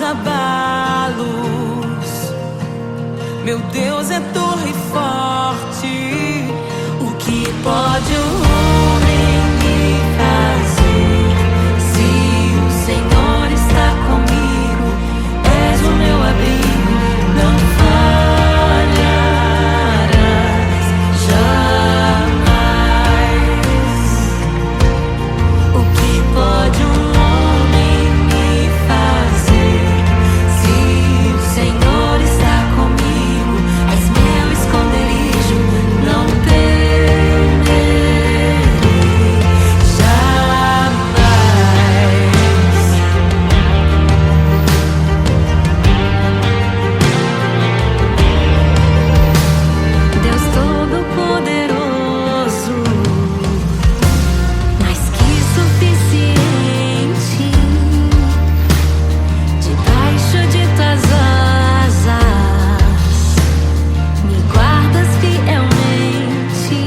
abalos. Meu Deus é torre forte. O que pode o homem me fazer? Se o Senhor está comigo, és o meu abrigo, não falharás jamais. O que pode um homem me fazer? Se o Senhor está comigo, és meu esconderijo, não temerei jamais. Deus Todo-Poderoso, mais que suficiente, debaixo de tuas asas me guardas fielmente.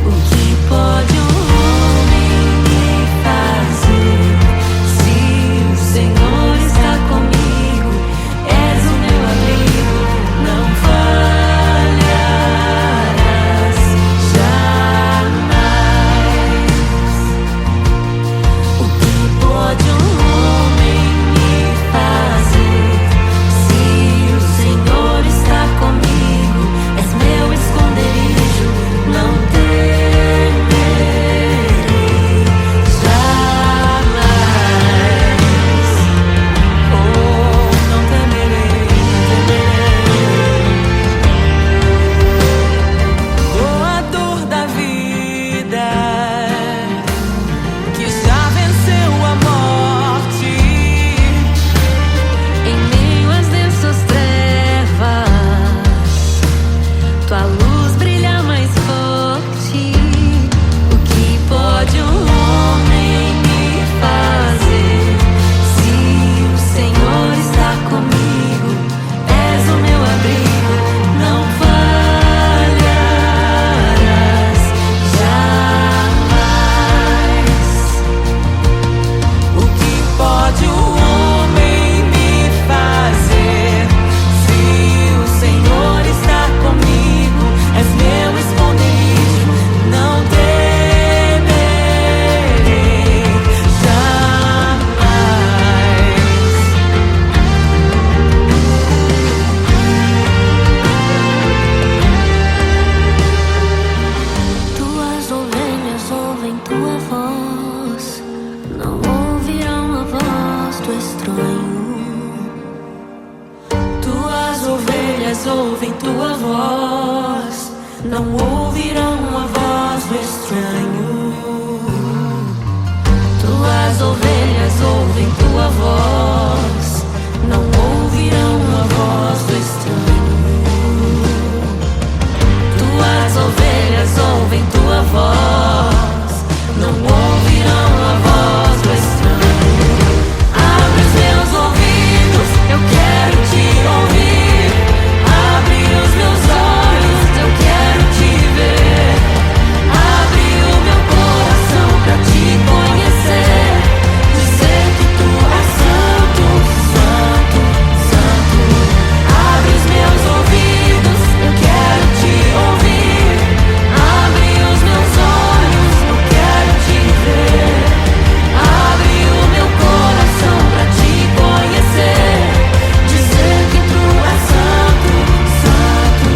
O que pode um homem me fazer? Se o Senhor está comigo, és o meu abrigo, não falharás jamais. O que pode um homem me fazer? Se o Senhor está comigo, és meu esconderijo, não temerei jamais. Oh, não temerei, não temerei. Doador da vida, que já venceu a morte, em meio às densas trevas, tua luz brilha mais forte. O que pode um homem me fazer? Se o Senhor está comigo, és o meu abrigo, não falharás jamais. O que pode o homem me fazer? Se o Senhor está comigo, és meu esconderijo, não temerei jamais. Tuas ovelhas ouvem tua voz, não ouvirão a voz do estranho. Tuas ovelhas ouvem tua voz, não ouvirão a voz do estranho. Tuas ovelhas ouvem tua voz, não ouvirão a voz do estranho. Tuas ovelhas ouvem tua voz, não ouvirão a voz do estranho. Abre os meus ouvidos, eu quero te ouvir. Abre os meus olhos, eu quero te ver. Abre o meu coração pra te conhecer. Dizer que tu és santo, santo, santo. Abre os meus ouvidos, eu quero te ouvir. Abre os meus olhos, eu quero te ver. Abre o meu coração pra te conhecer. Dizer que tu és santo, santo,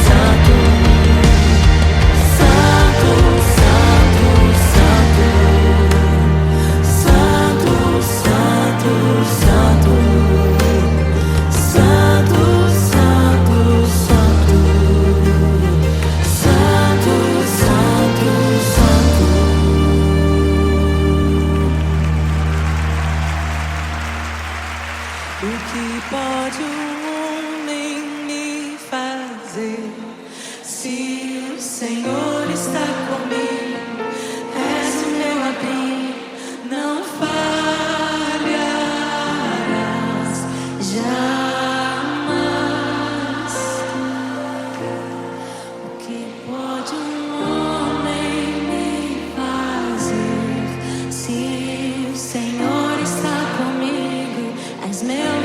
santo. Santo, santo, santo. Santo, santo, santo. Santo, santo, santo. Santo, santo, santo. O que pode um homem me fazer? Se o Senhor está comigo, és o meu abrigo, não falharás jamais. O que pode um homem me fazer? Se o Senhor está comigo, és meu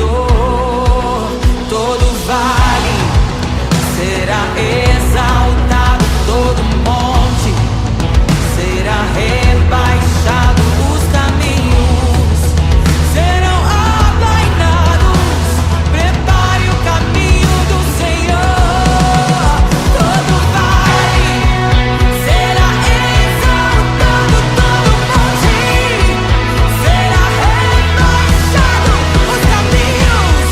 Senhor. Todo vale será exaltado, todo monte será rebaixado, os caminhos serão aplainados. Prepare o caminho do Senhor. Todo vale será exaltado, todo monte será rebaixado, os caminhos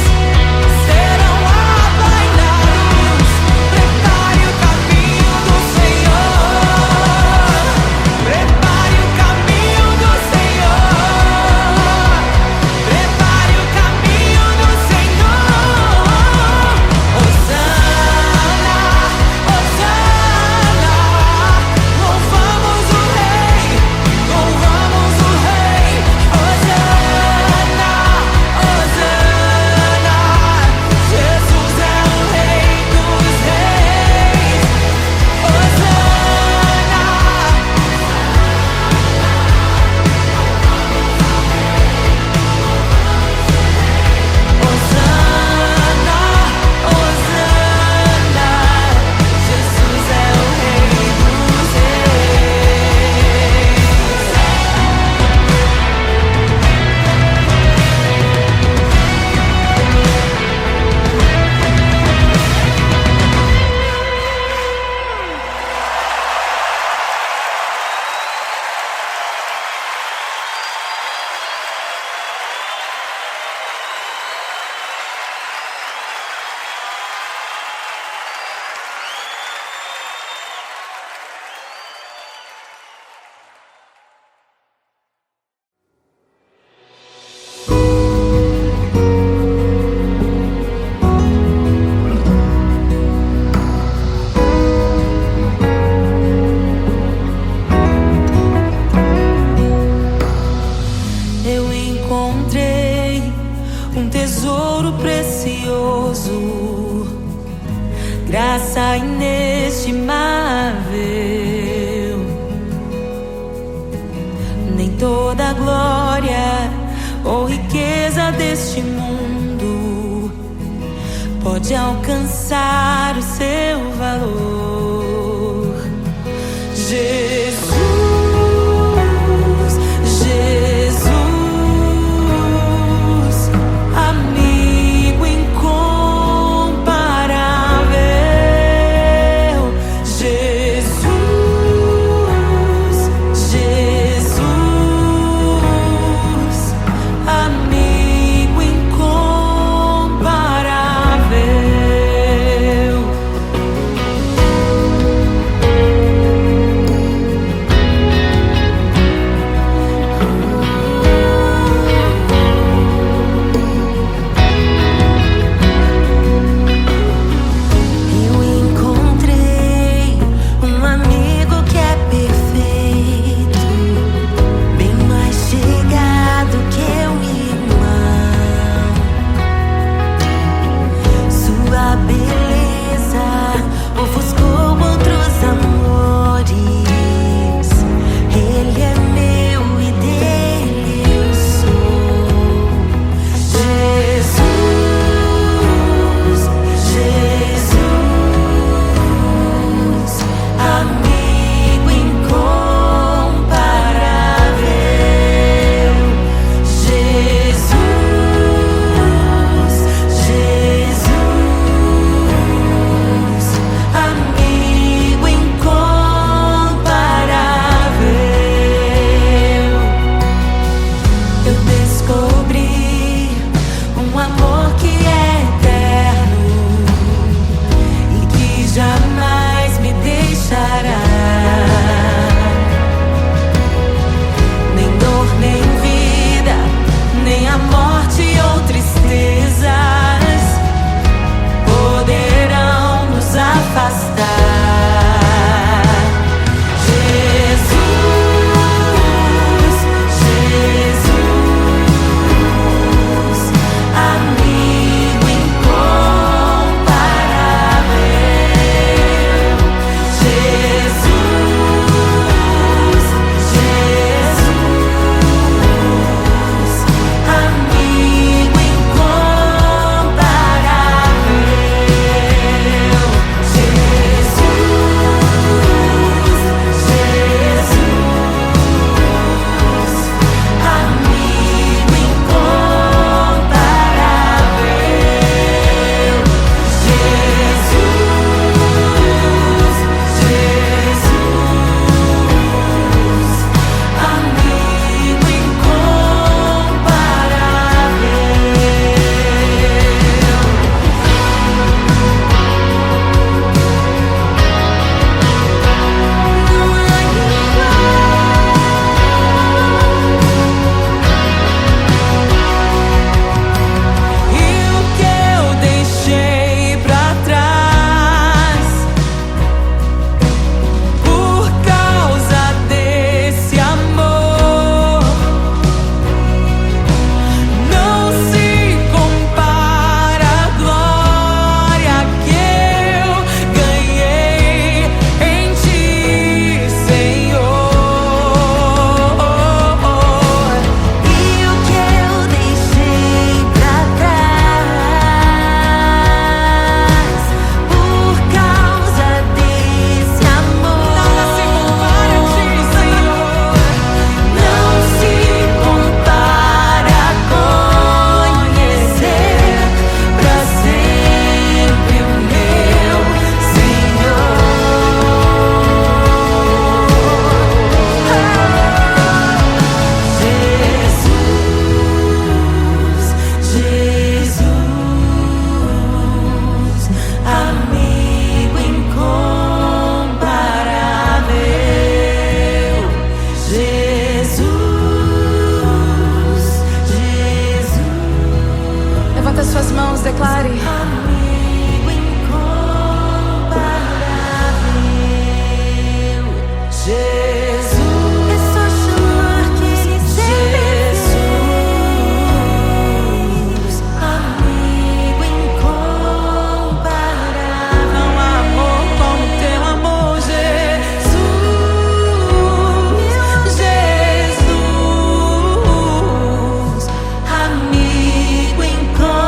serão aplainados. Prepare o caminho do Senhor. Prepare o caminho do Senhor. Prepare o caminho do Senhor. Hosana, Hosana. Louvamos o Rei, louvamos o Rei. Hosana, Hosana. Jesus é o Rei dos Reis. Hosana. Hosana, Hosana, Jesus é o Rei dos Reis. Eu encontrei um tesouro precioso, graça inestimável. Nem toda a glória ou riqueza deste mundo pode alcançar o seu valor. Jesus, Jesus, amigo incomparável. Jesus, Jesus, amigo incomparável. suas mãos, declare. Amigo incomparável, Jesus. É só chamar que Ele Jesus. Amigo incomparável. Não há amor como teu amor, Jesus. Jesus. Amigo incomparável.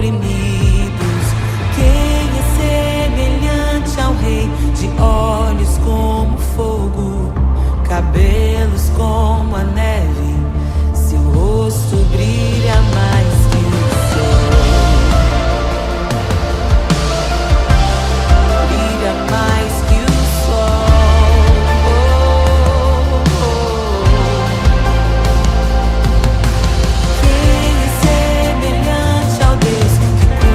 oprimidos. Quem é semelhante ao Rei, de olhos como fogo, cabelos como a neve, seu rosto brilha mais que o sol. Brilha mais que o sol. Quem é semelhante ao Deus que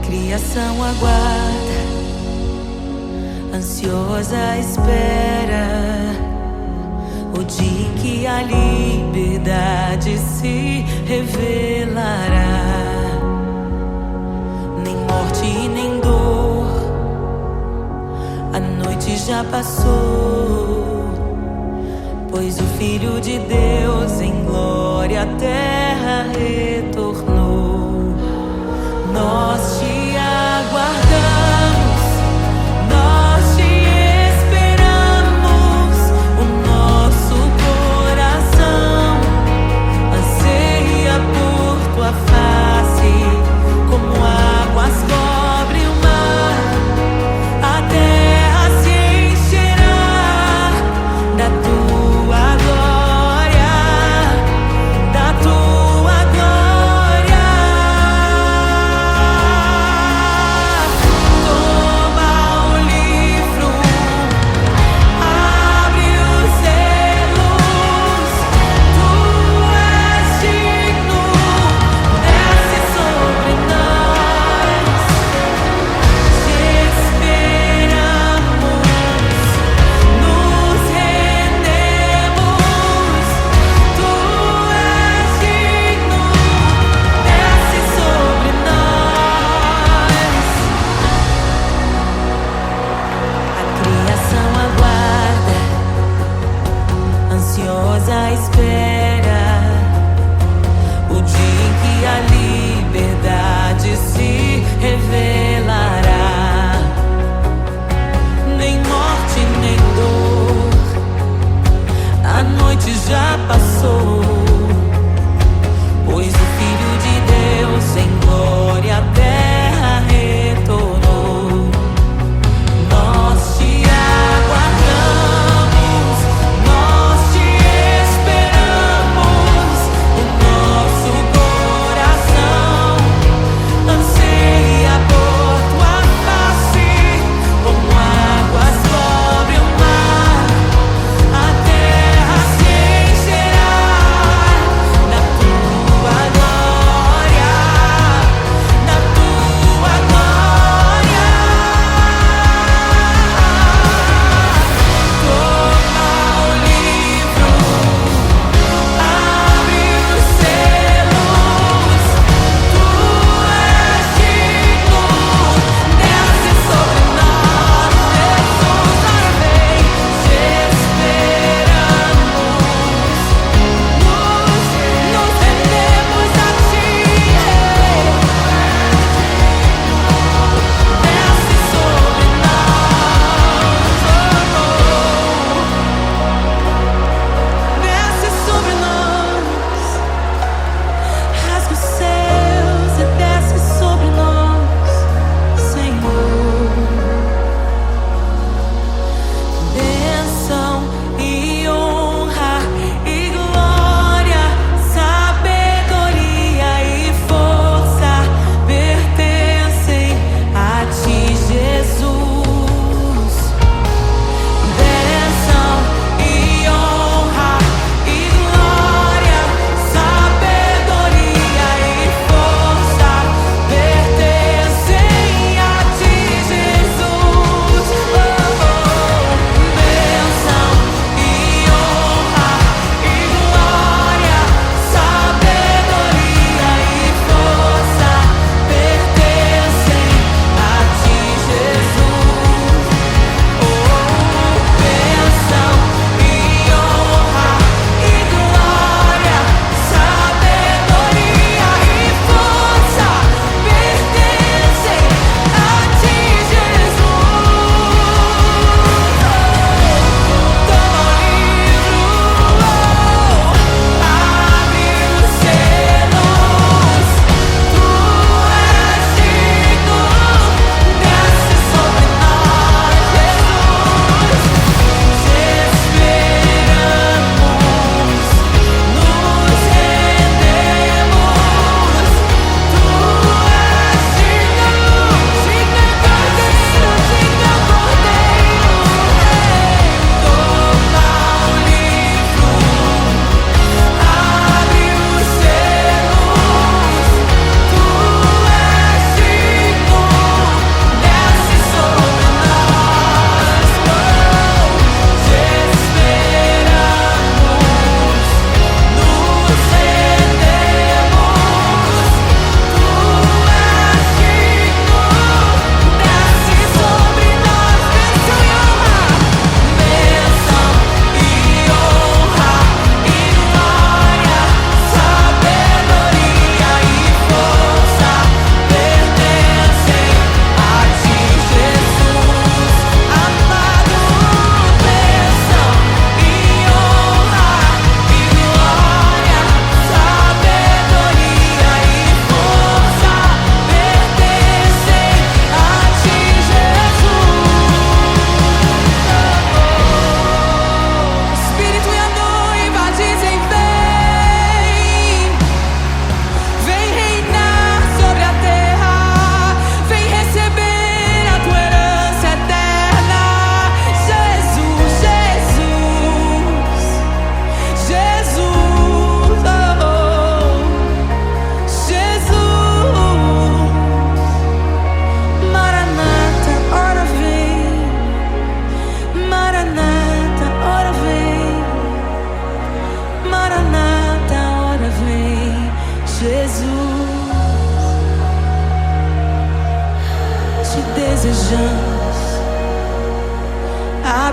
criação aguarda, ansiosa espera o dia em que a liberdade se revelará. Nem morte e nem dor, a noite já passou, pois o Filho de Deus em glória à terra retornou. Nós te aguardamos, nós te esperamos. O nosso coração anseia por tua face, como águas cobre o mar. A terra se encherá da tua glória, da tua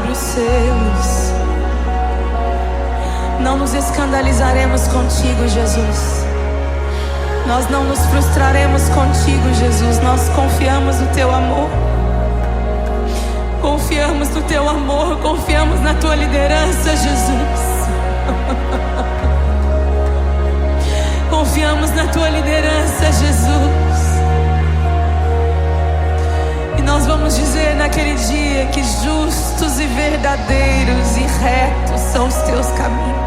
abre os selos. Não nos escandalizaremos contigo, Jesus. Nós não nos frustraremos contigo, Jesus. Nós confiamos no teu amor. Confiamos no teu amor, confiamos na tua liderança, Jesus. Confiamos na tua liderança, Jesus. E nós vamos dizer naquele dia que justos e verdadeiros e retos são os teus caminhos.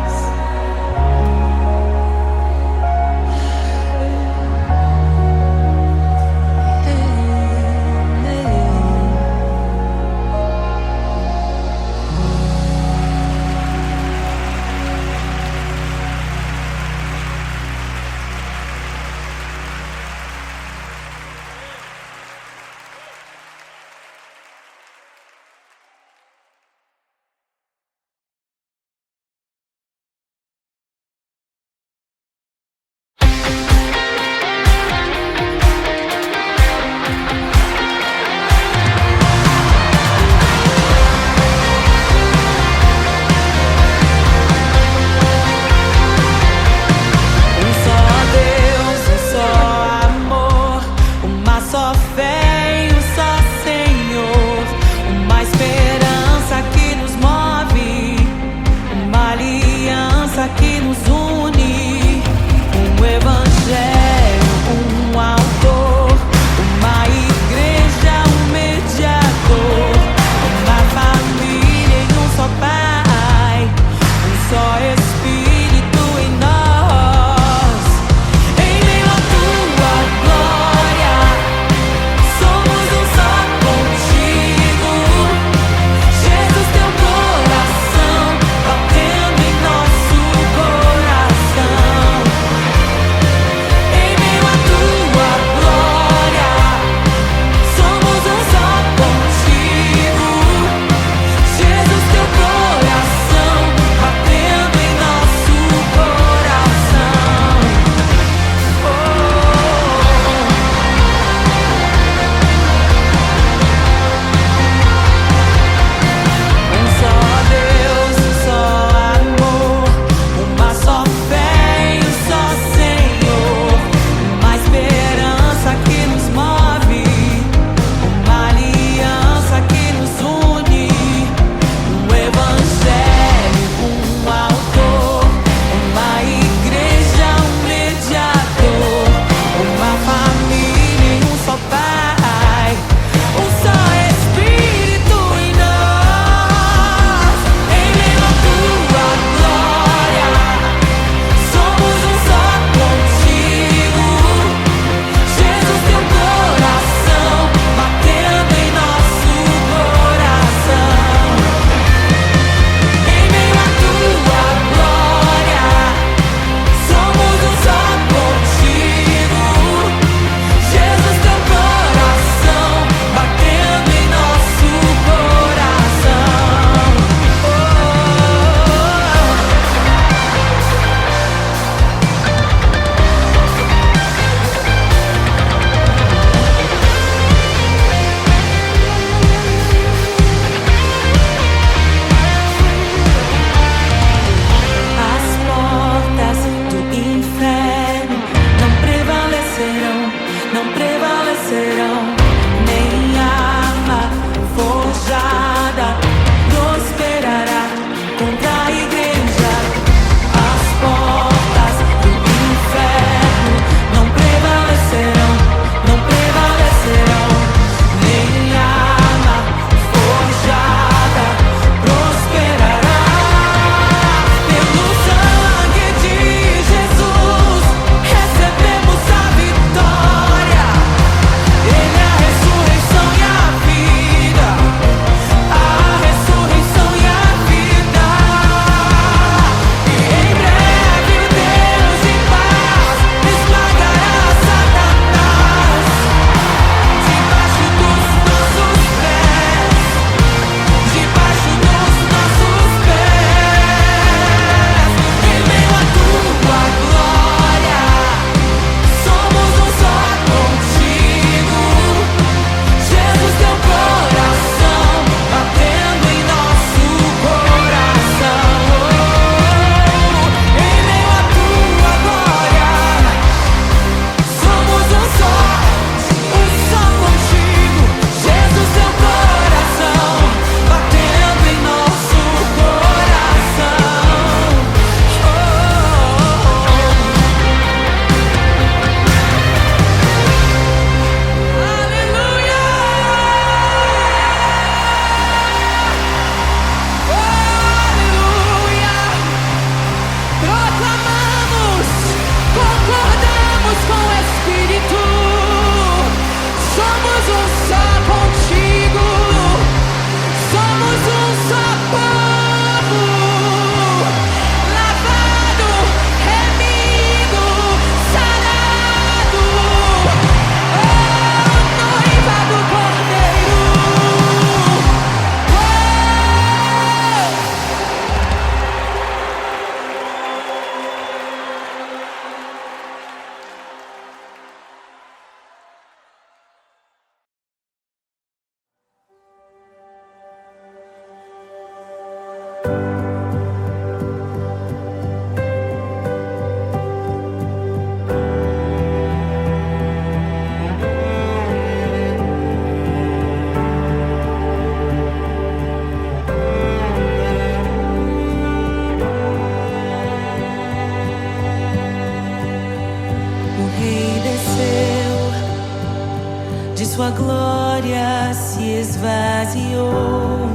de sua glória se esvaziou,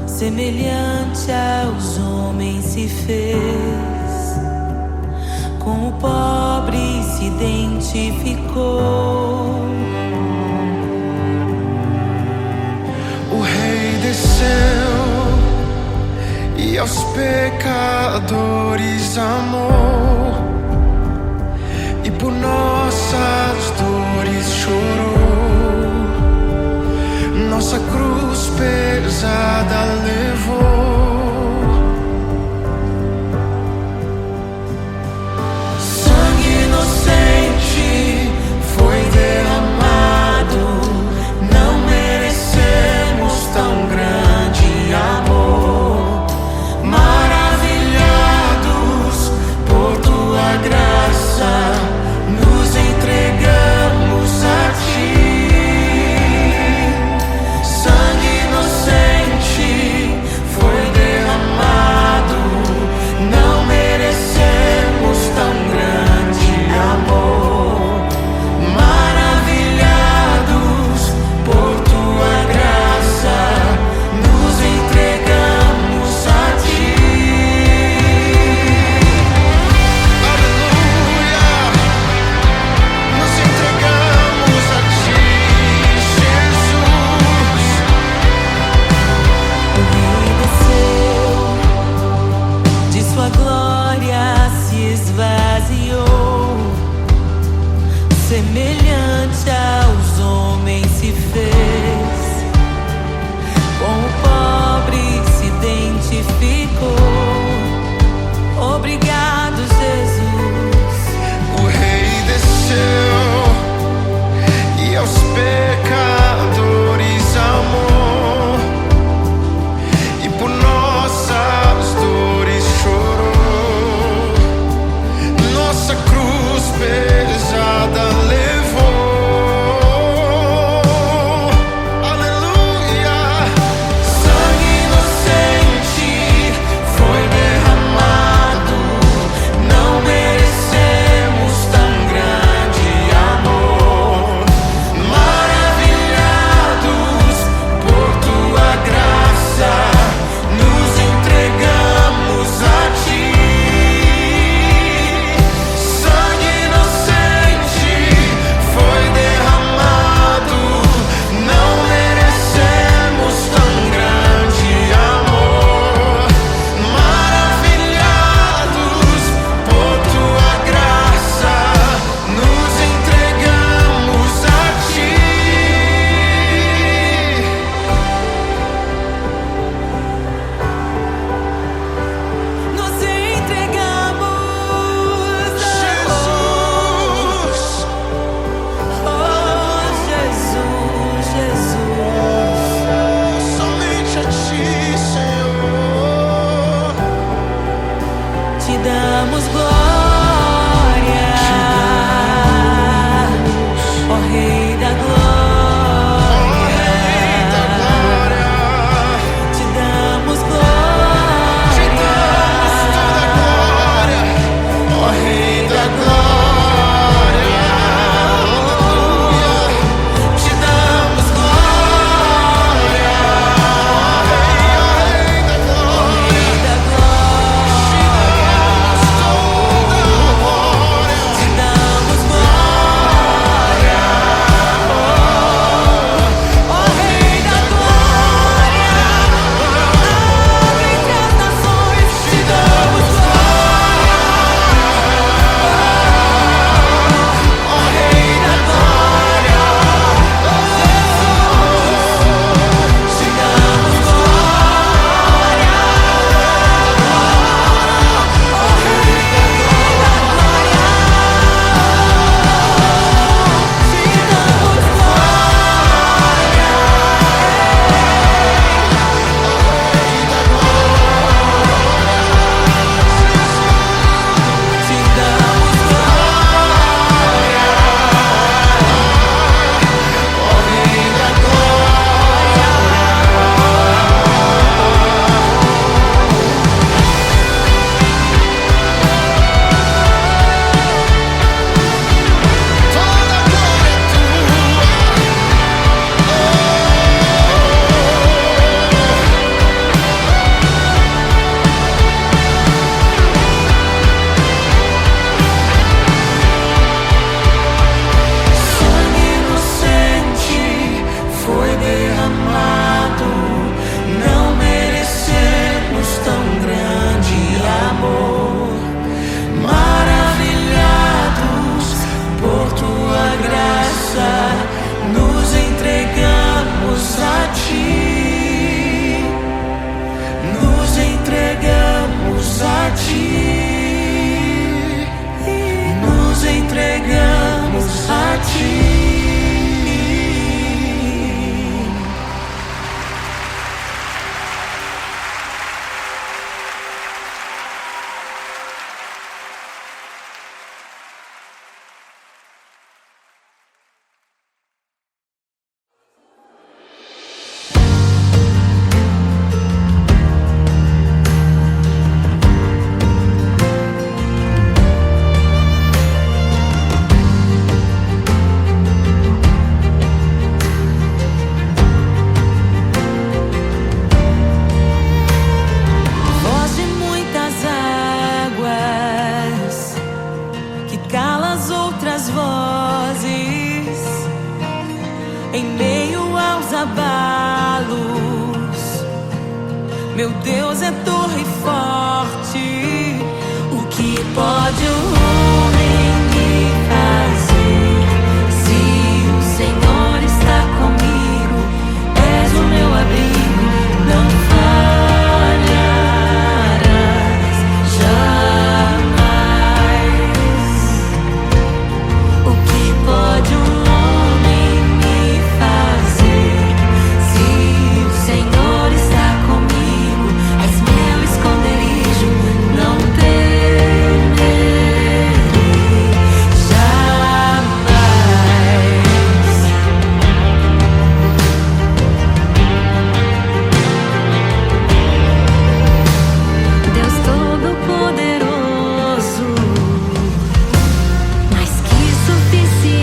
semelhante aos homens se fez, com o pobre se identificou. O Rei desceu e aos pecadores amou, e por nossas dores chorou, nossa cruz pesada levou. Sangue inocente foi derramado, não merecemos tão grande amor. Maravilhados por tua graça, nos entregamos a ti. Sangue inocente foi derramado, não merecemos tão grande amor. Maravilhados por tua graça, nos entregamos a ti. Aleluia! Nos entregamos a ti, Jesus. O Rei desceu, de sua glória se esvaziou, semelhante aos homens se fez, com o pobre se identificou. Obrigado, Jesus. O Rei desceu e aos pecadores amou, e por nossas dores chorou, nossa cruz pesada levou. em meio aos abalos. Meu Deus é torre forte. O que pode o homem me fazer? Se o Senhor está comigo, és o meu abrigo, não falharás jamais. O que pode um homem me fazer? Se o Senhor está comigo, és meu esconderijo, não temerei jamais. Deus Todo-Poderoso, mais que suficiente,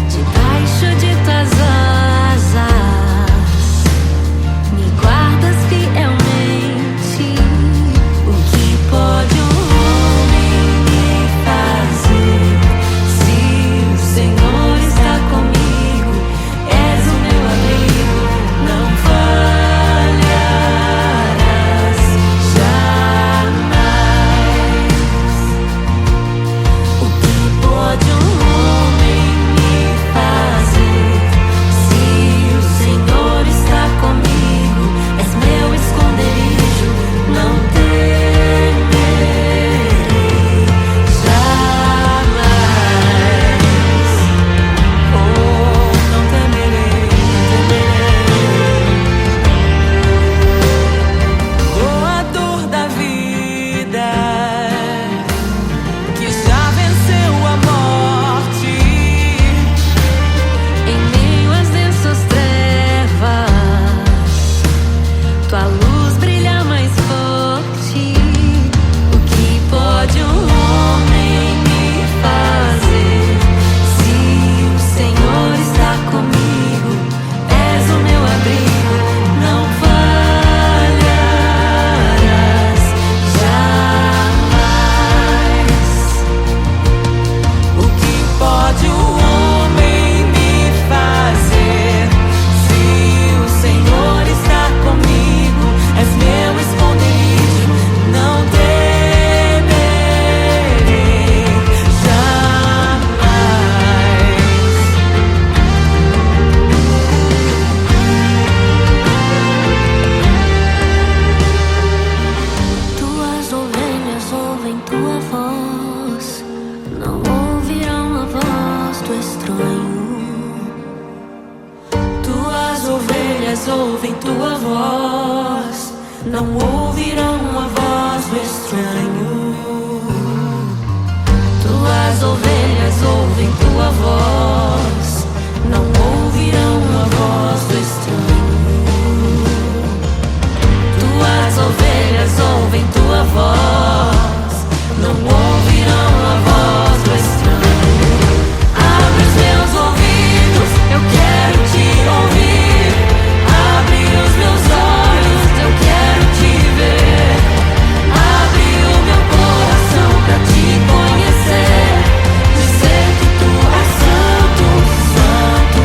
debaixo de tuas asas me guardas fielmente. O que pode um homem me fazer? Se o Senhor está comigo, és o meu abrigo, não falharás jamais. O que pode um homem me fazer? Se o Senhor está comigo, és meu esconderijo, não temerei jamais. Oh, não temerei, doador da vida, que já venceu a morte, em meio às densas trevas, tua luz brilha mais forte. O que pode um homem me fazer? Se o Senhor está comigo, és o meu abrigo, não falharás jamais. O que pode o homem me fazer? Se o Senhor está comigo, és meu esconderijo, não temerei jamais. Tuas ovelhas ouvem tua voz, não ouvirão a voz do estranho. Tuas ovelhas ouvem tua voz, não ouvirão a voz do estranho. Tuas ovelhas ouvem tua voz, não ouvirão a voz do estranho. Tuas ovelhas ouvem tua voz, não ouvirão a voz do estranho. Abre os meus ouvidos, eu quero te ouvir. Abre os meus olhos, eu quero te ver. Abre o meu coração pra te conhecer, dizer que tu és santo, santo,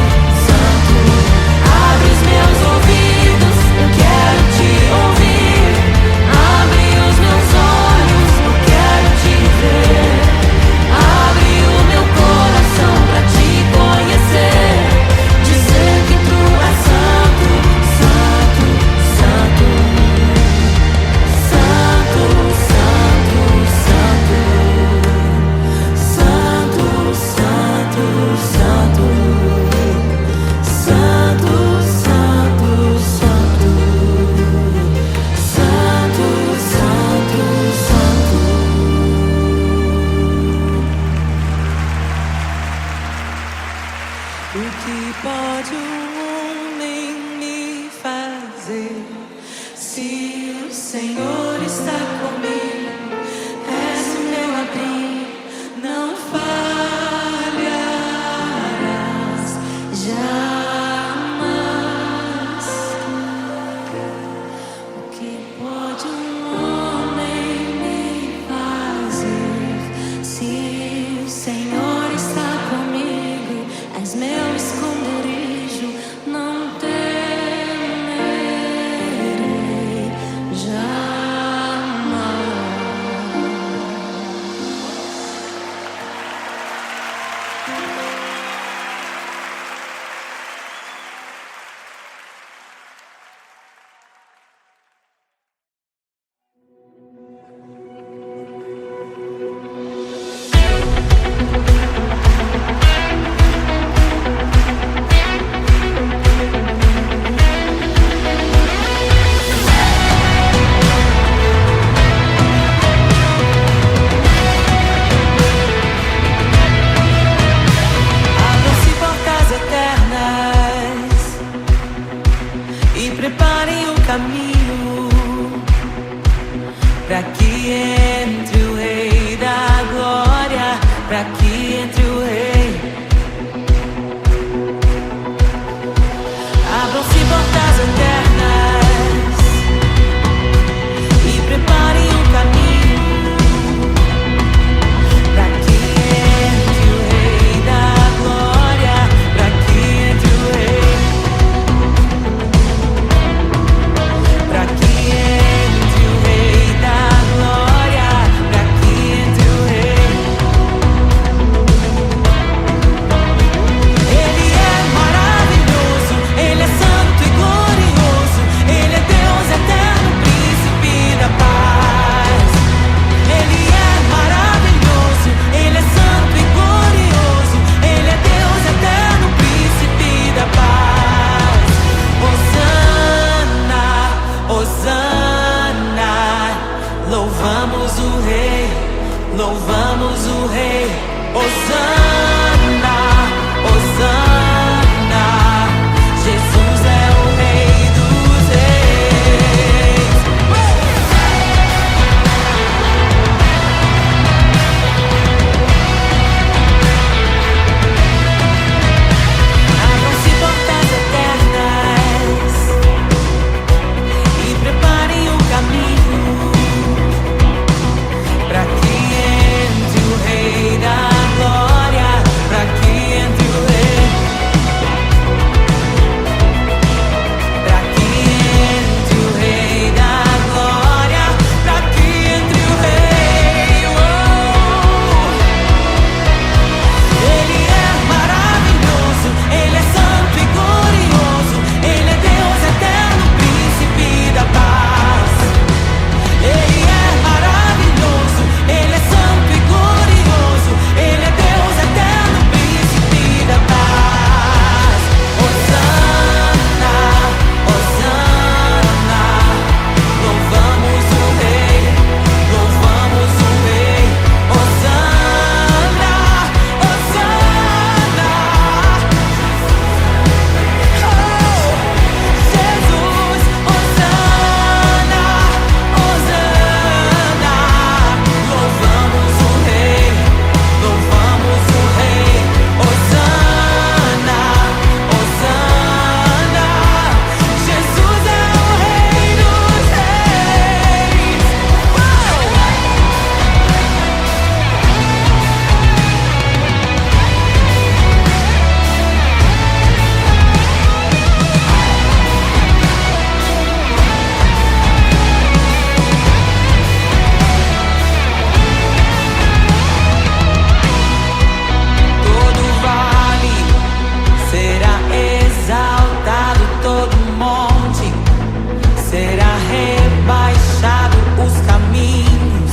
santo. Abre os meus ouvidos, eu quero te ouvir. Abre os meus olhos, eu quero te ver. Abre o meu coração pra te conhecer, dizer que tu és santo, santo, santo. Santo, santo, santo. Santo, santo, santo. Santo, santo, santo. Santo, santo, santo. O que pode um homem me fazer? Se o Senhor está comigo, és o meu abrigo, não falharás jamais. O que pode um homem me fazer? Se o Senhor está comigo, que entre o rei. Abram-se portas eternas e preparem um caminho pra que entre o rei da glória, pra que entre o rei, pra que entre o rei da glória, pra que entre o rei. Ele é maravilhoso, ele é santo e glorioso, ele é Deus eterno, príncipe da paz. Ele é maravilhoso, ele é santo e glorioso, ele é Deus eterno, príncipe da paz. Hosana, Hosana, louvamos o rei, louvamos o rei. Hosana, Hosana, Jesus é o rei dos reis. Abram-se portas eternas e preparem o caminho pra que entre o rei da glória, pra que entre o rei, pra que entre o rei da glória, pra que entre o rei. Ele é maravilhoso, ele é santo e glorioso, ele é Deus eterno, príncipe da paz. Ele é maravilhoso, ele é santo e glorioso, ele é Deus eterno, príncipe da paz. Hosana, Hosana, louvamos o rei, louvamos o rei. Hosana, Hosana, oh, Jesus, Hosana, Hosana, louvamos o rei, louvamos o rei. Hosana, Hosana, Jesus é o rei dos reis. Todo vale será exaltado, todo monte será rebaixado, os caminhos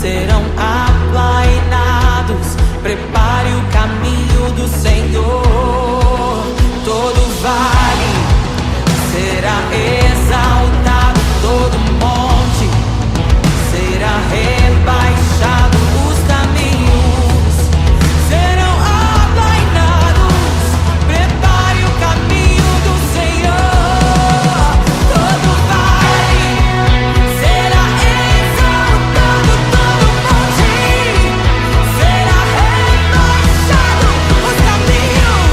serão aplainados. Prepare o caminho do Senhor. Todo vale será exaltado, todo monte será rebaixado, os caminhos serão aplainados. Prepare o caminho do Senhor. Todo vale será exaltado, todo monte será rebaixado, os caminhos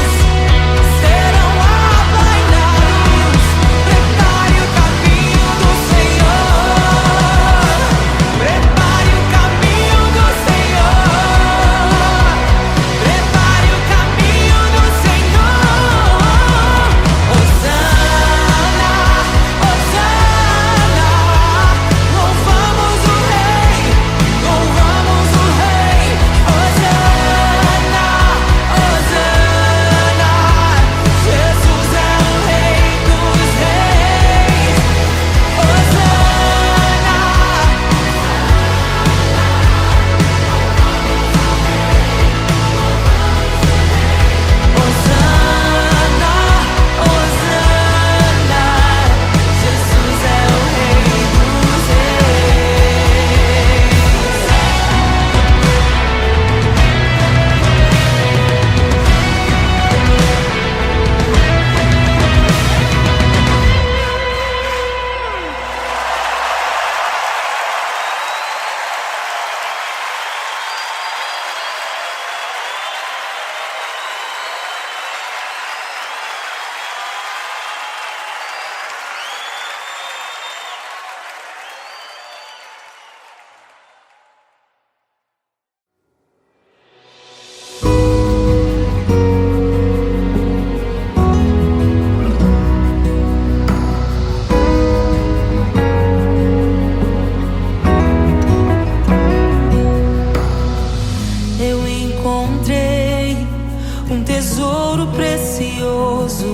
um tesouro precioso,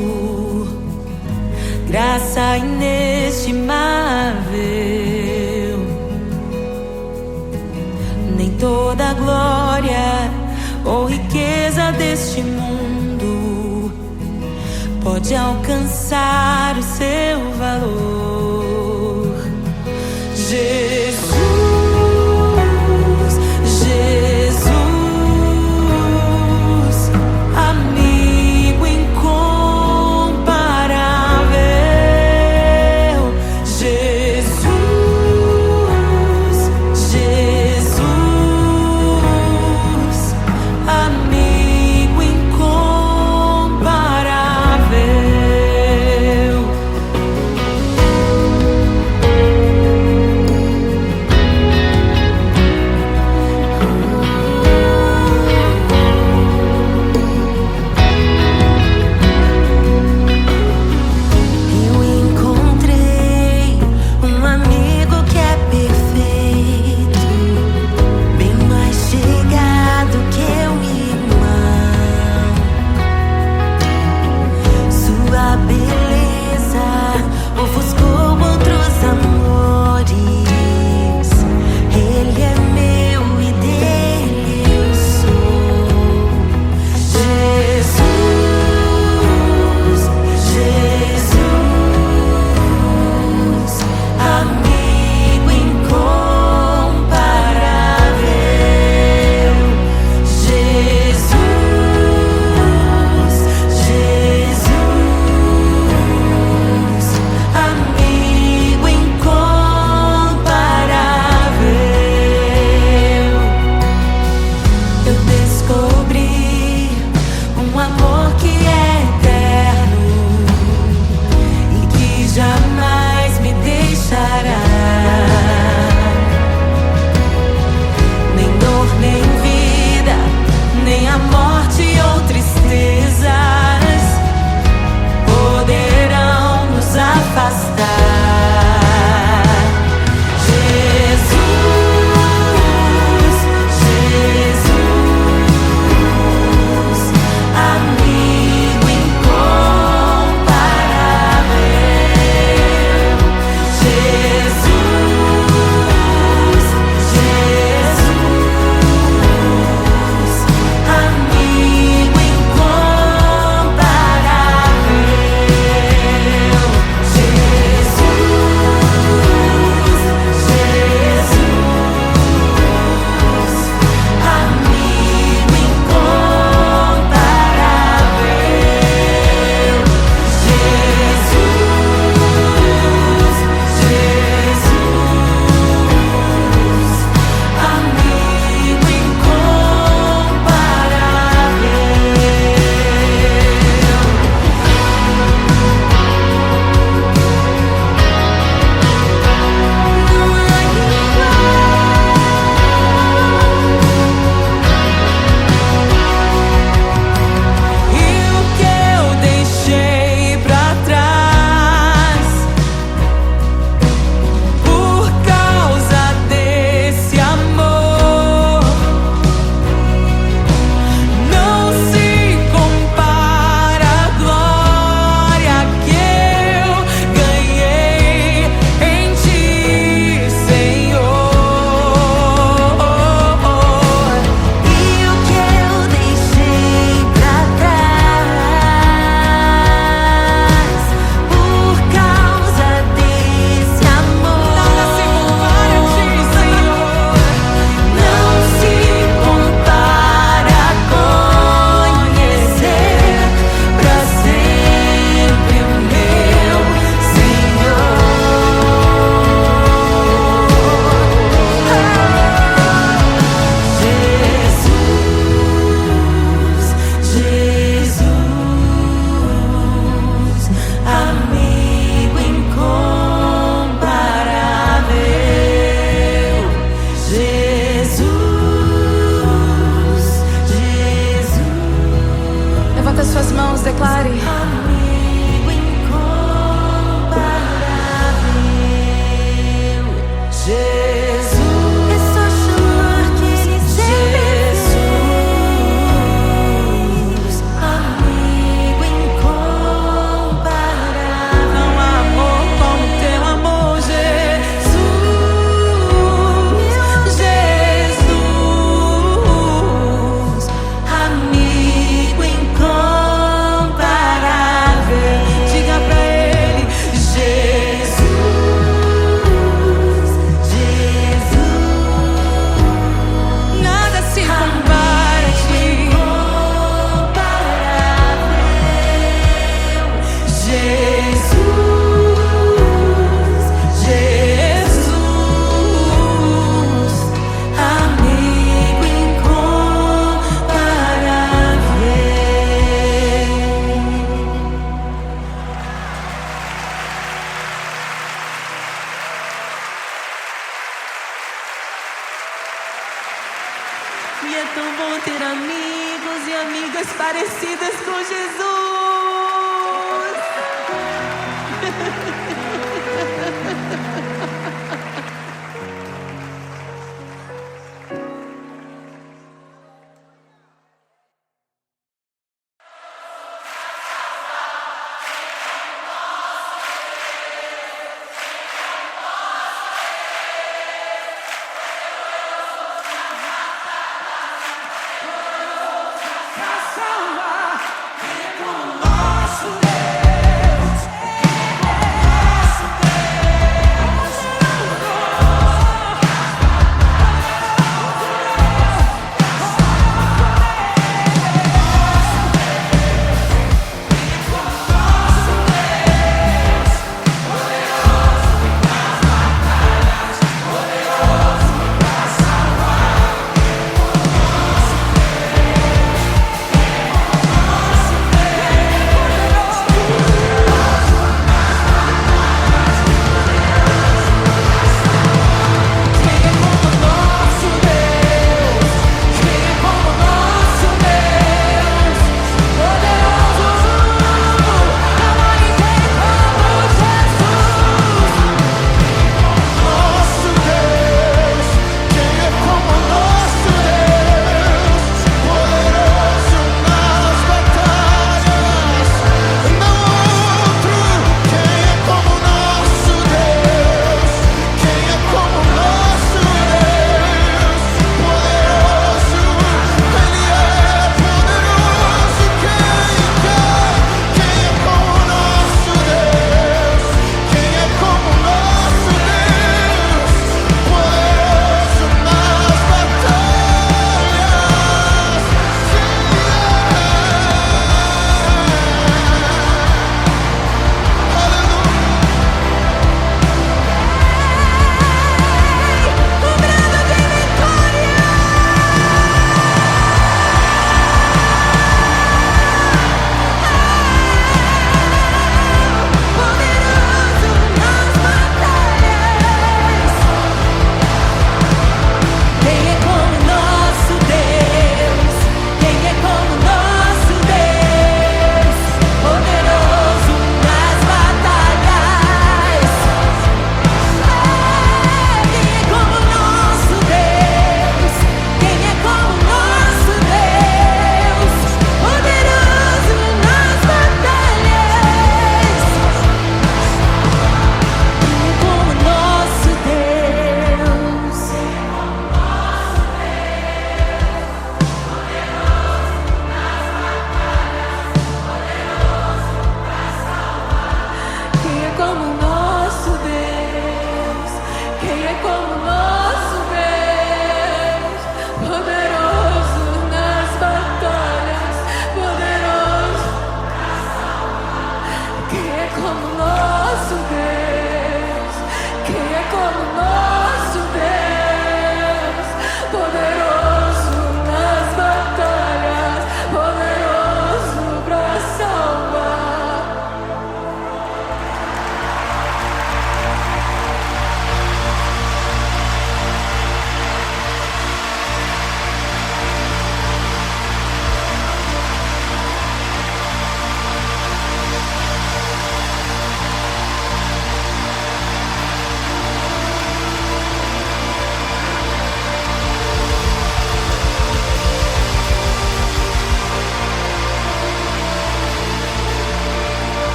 graça inestimável. Nem toda a glória ou riqueza deste mundo pode alcançar o seu valor. Jesus, Jesus, amigo incomparável. Jesus, Jesus, amigo incomparável. Eu encontrei um amigo que é perfeito, bem mais chegado que um irmão. Sua beleza ofuscou outros amores. Ele é meu e dele eu sou. Jesus, Jesus, amigo incomparável. Jesus, Jesus, amigo incomparável. Eu descobri um amor que é eterno e que jamais me deixará. Nem dor, nem vida, nem a morte ou tristezas poderão nos afastar. Jesus, Jesus, amigo incomparável. Jesus, Jesus, amigo incomparável. Jesus, Jesus, amigo incomparável. E o que eu deixei pra trás por causa desse amor não se compara à glória que eu ganhei em Ti, Senhor. E o que eu deixei pra trás por causa desse amor nada se compara a Ti, Senhor. Não se compara a conhecer pra sempre o meu Senhor. Jesus, Jesus, amigo incomparável. Jesus, Jesus, Levanta suas mãos, declare. amigo incomparável. Jesus, é só chamar que Ele sempre vem. amigas parecidas com Jesus.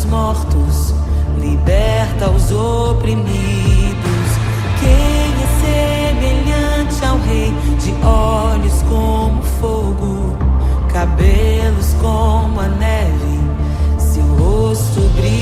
mortos, liberta os oprimidos. Quem é semelhante ao Rei, de olhos como fogo, cabelos como a neve, seu rosto brilha.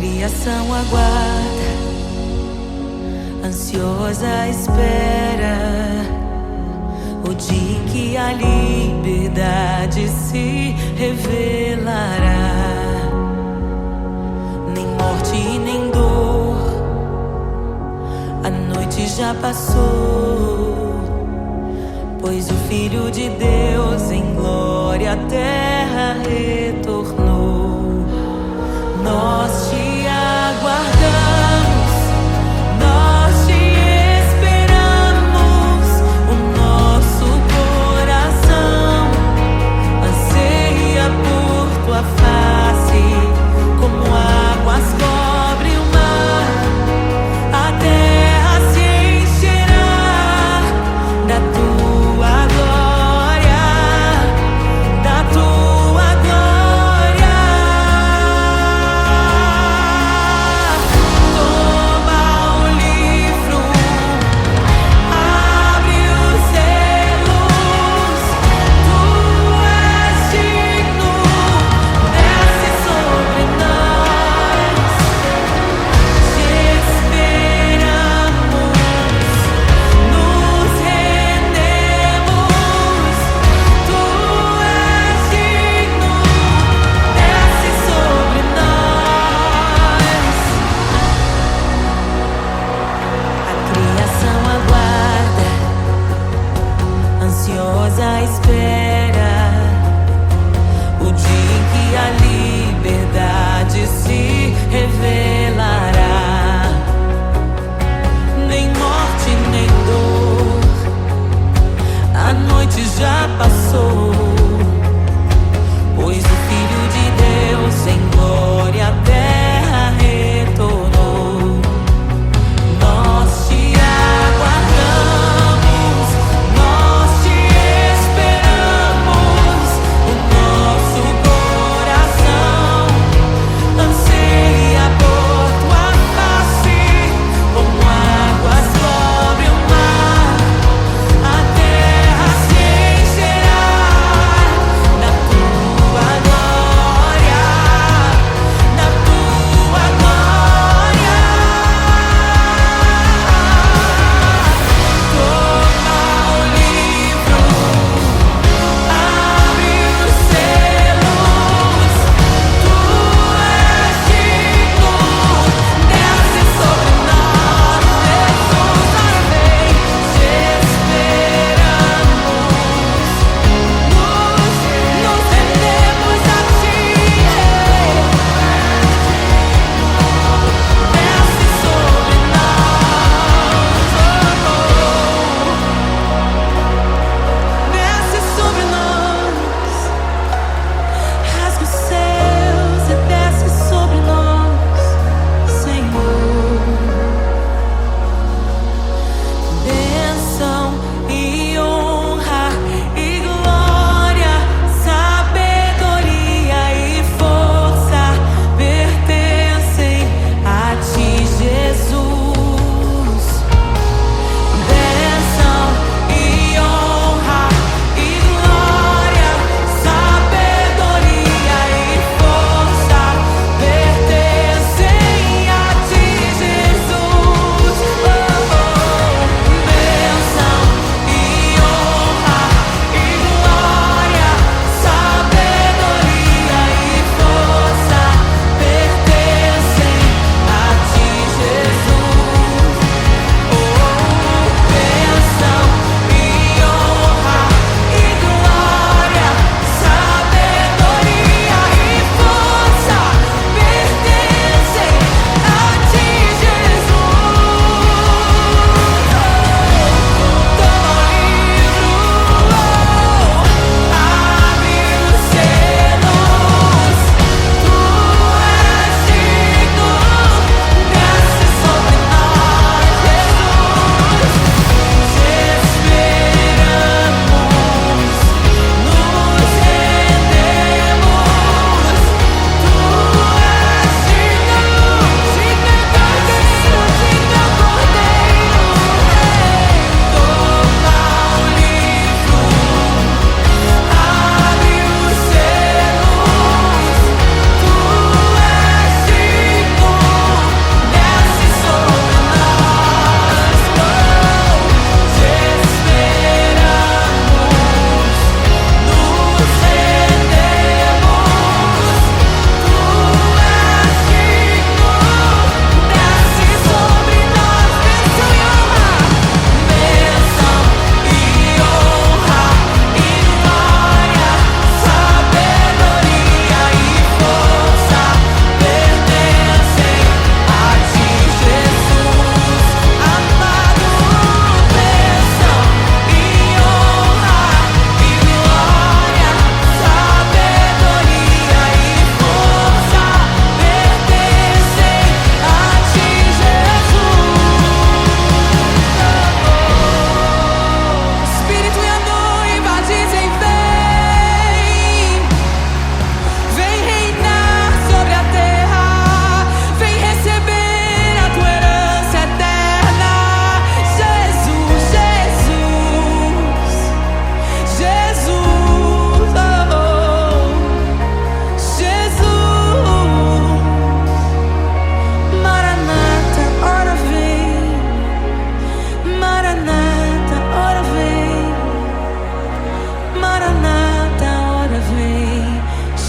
criação aguarda, ansiosa espera o dia em que a liberdade se revelará. Nem morte e nem dor, a noite já passou, pois o Filho de Deus em glória à terra retornou. Nós te aguardamos, nós te esperamos. O nosso coração anseia por tua face, como águas cobrem o mar. A terra se encherá da tua glória, da tua glória.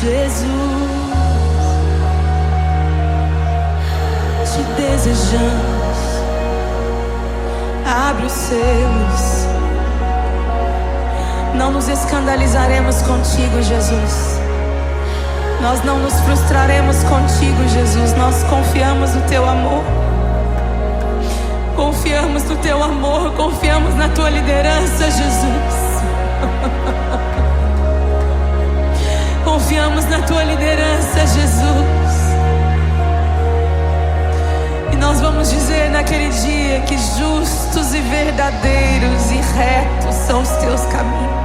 Jesus, te desejamos. Abre os selos. Não nos escandalizaremos contigo, Jesus. Nós não nos frustraremos contigo, Jesus. Nós confiamos no teu amor. Confiamos no teu amor. Confiamos na tua liderança, Jesus. Confiamos na tua liderança, Jesus. E nós vamos dizer naquele dia que justos e verdadeiros e retos são os teus caminhos.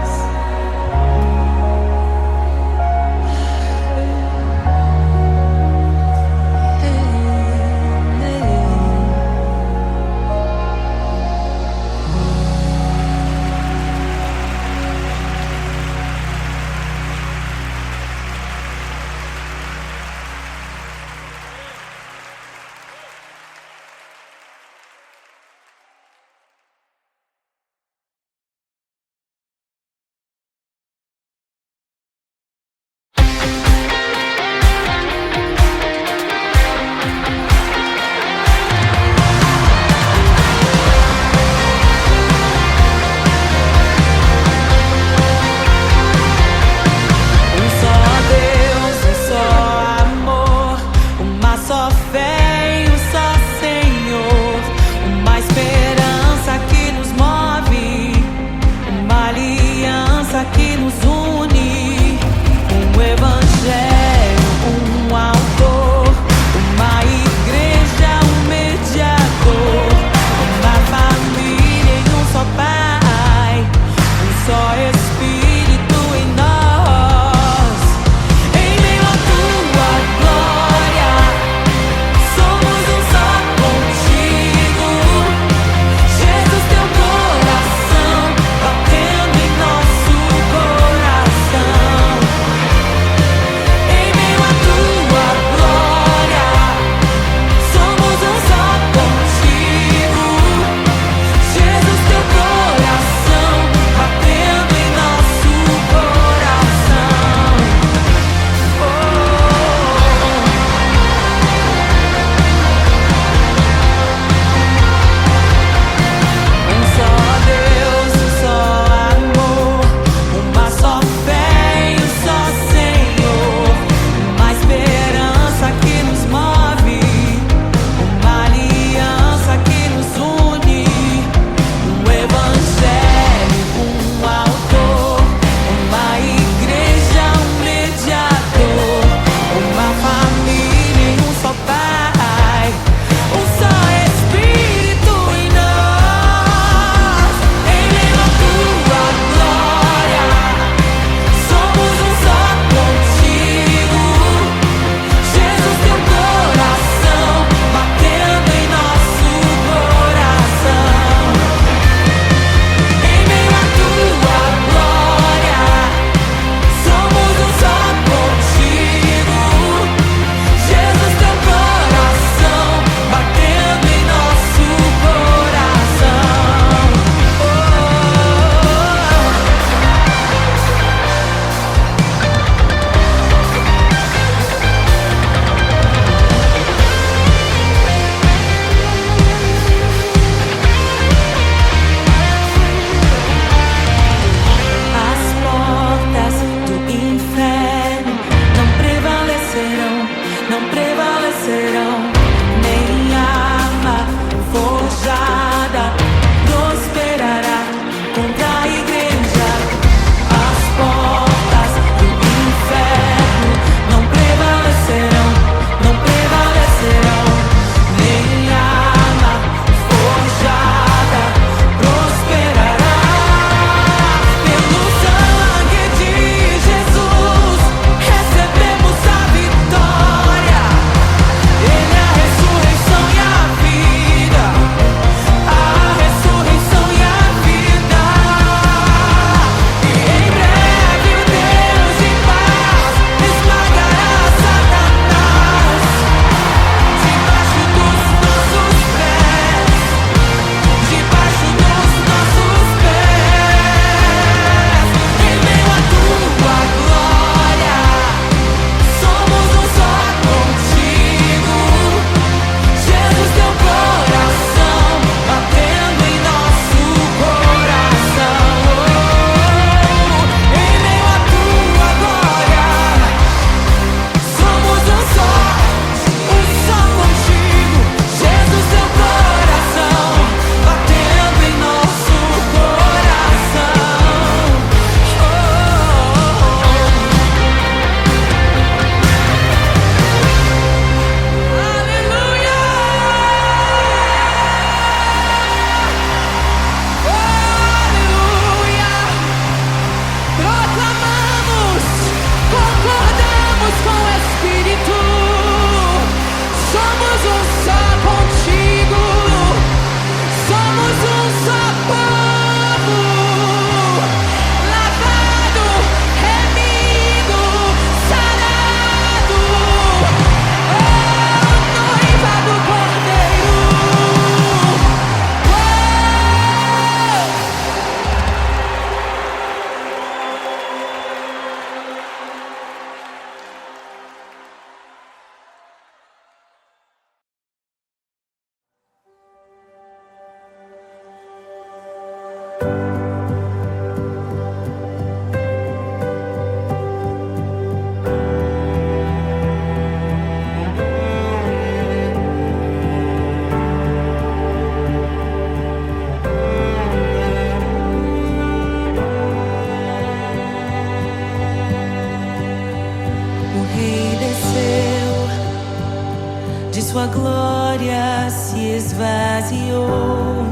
de sua glória se esvaziou,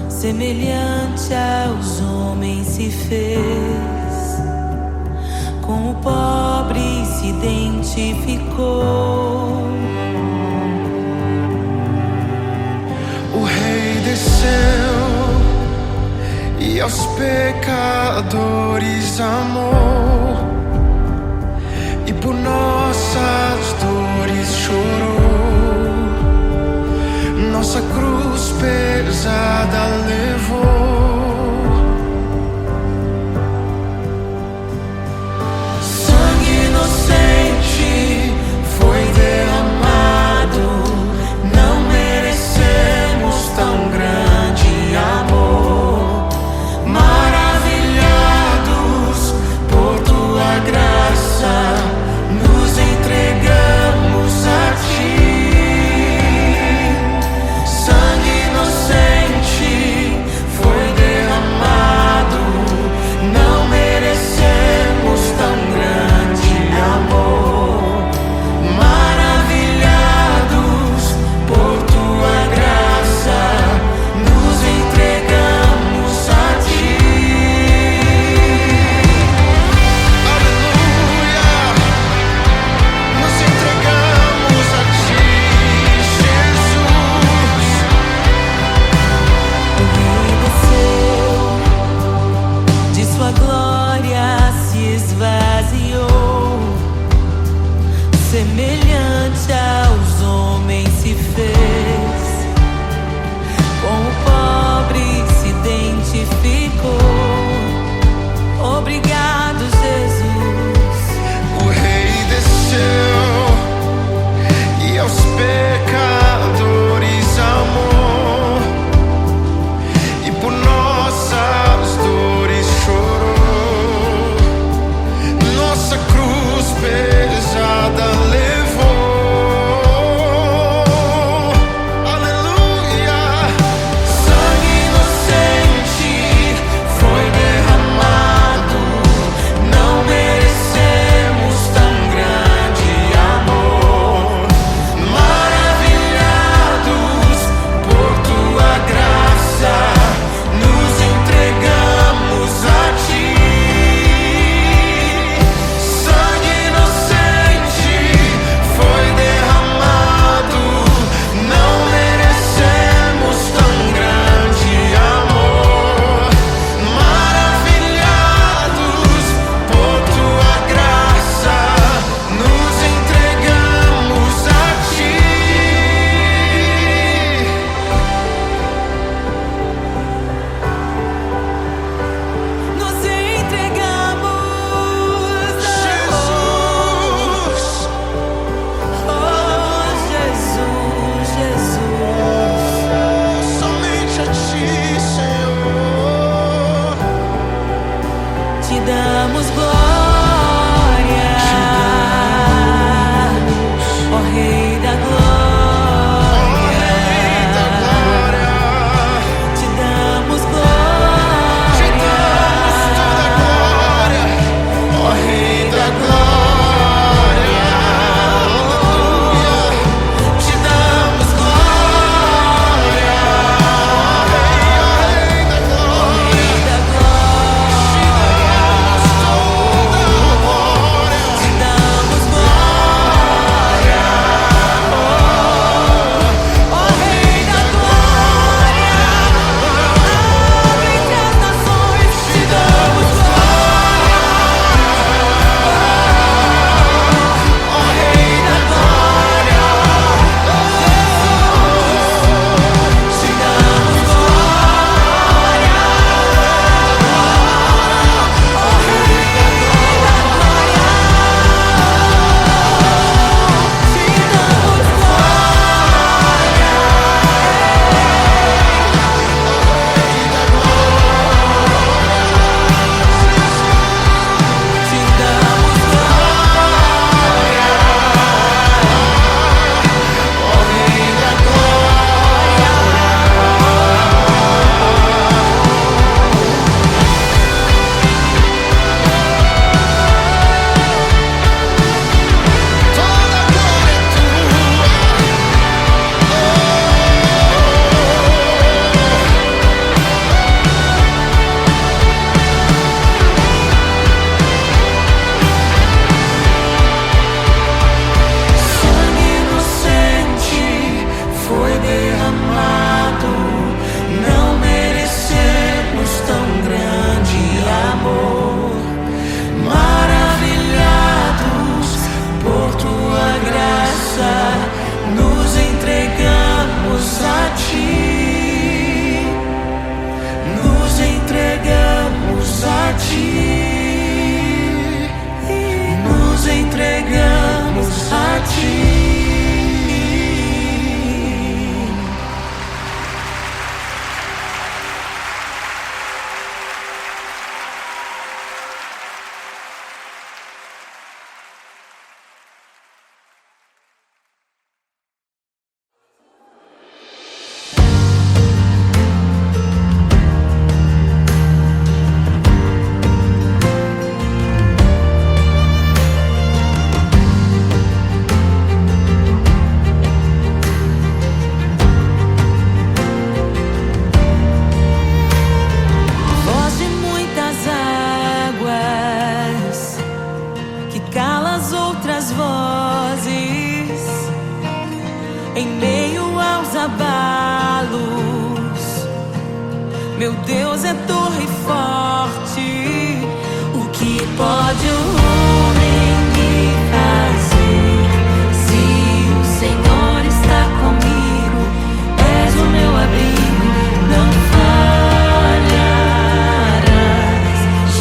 semelhante aos homens se fez, com o pobre se identificou. O Rei desceu e aos pecadores amou, e por nossas dores chorou, nossa cruz pesada levou. Sangue inocente foi derramado, não merecemos tão grande amor. Maravilhados por tua em meio aos abalos. Meu Deus é torre forte. O que pode o homem me fazer? Se o Senhor está comigo, és o meu abrigo, não falharás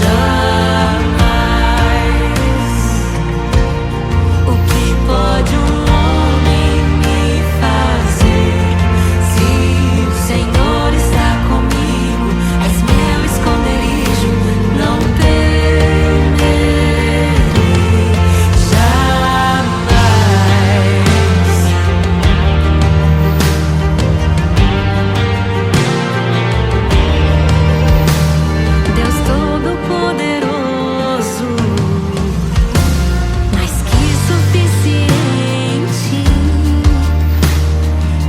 jamais. O que pode um homem me fazer? Se o Senhor está comigo, és meu esconderijo, não temerei jamais. Deus Todo-Poderoso, mais que suficiente,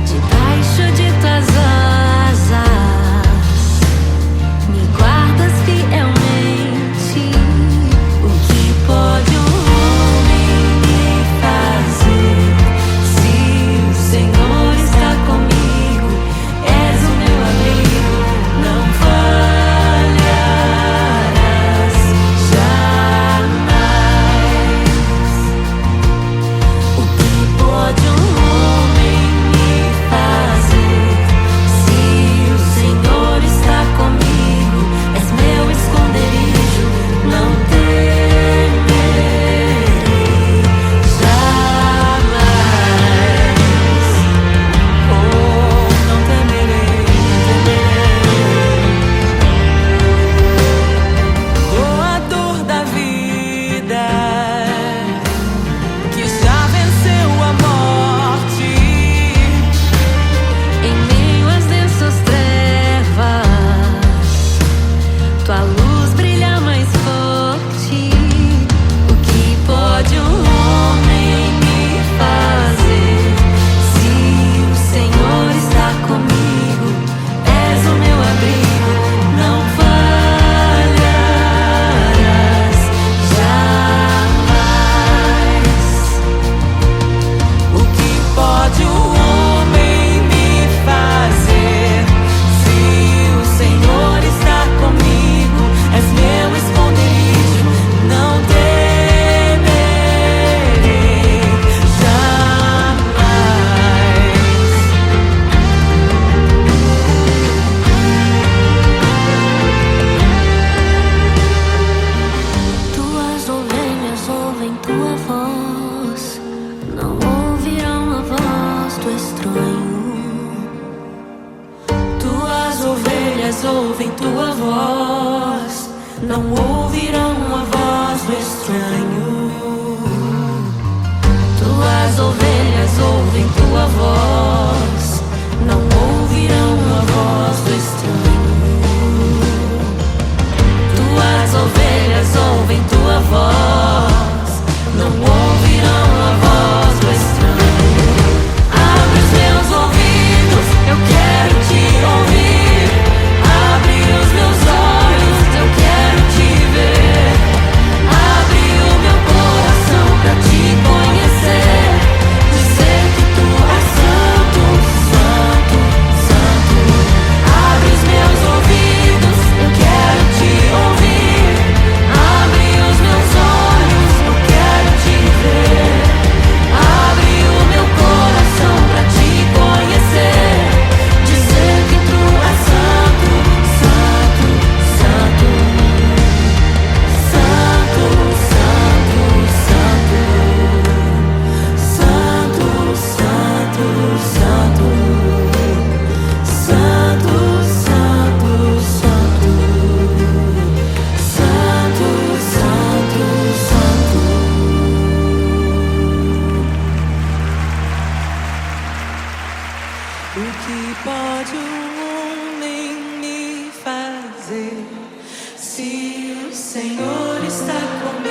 debaixo de tuas asas me guardas fielmente. O que pode um homem me fazer? Se o Senhor está comigo, és o meu abrigo, não falharás jamais. O que pode um homem me fazer? Se o Senhor está comigo, és meu esconderijo, não temerei jamais. Oh, não temerei, doador da vida, que já venceu a morte. Em meio às densas trevas, tua luz brilha mais forte. O que pode um homem me fazer? Se o Senhor está comigo, és o meu abrigo, não falharás jamais. O que pode o homem me fazer? Se o Senhor está comigo, és meu esconderijo, não temerei jamais. Tuas ovelhas ouvem tua voz, não ouvirão a voz do estranho. Tuas ovelhas ouvem tua voz, não ouvirão a voz do estranho. Tuas ovelhas ouvem tua voz, não ouvirão a voz do estranho. Tuas ovelhas ouvem tua voz, não ouvirão a voz do estranho. Abre os meus ouvidos, eu quero te ouvir. Abre os meus olhos, eu quero te ver. Abre o meu coração pra te conhecer. Dizer que tu és santo, santo, santo. Abre os meus ouvidos, eu quero te ouvir. Abre os meus olhos, eu quero te ver. Abre o meu coração pra te conhecer. Dizer que tu és santo, santo, santo. Santo, santo, santo. Santo, santo, santo. Santo, santo, santo. Santo, santo, santo. O que pode um homem me fazer? Se o Senhor está comigo,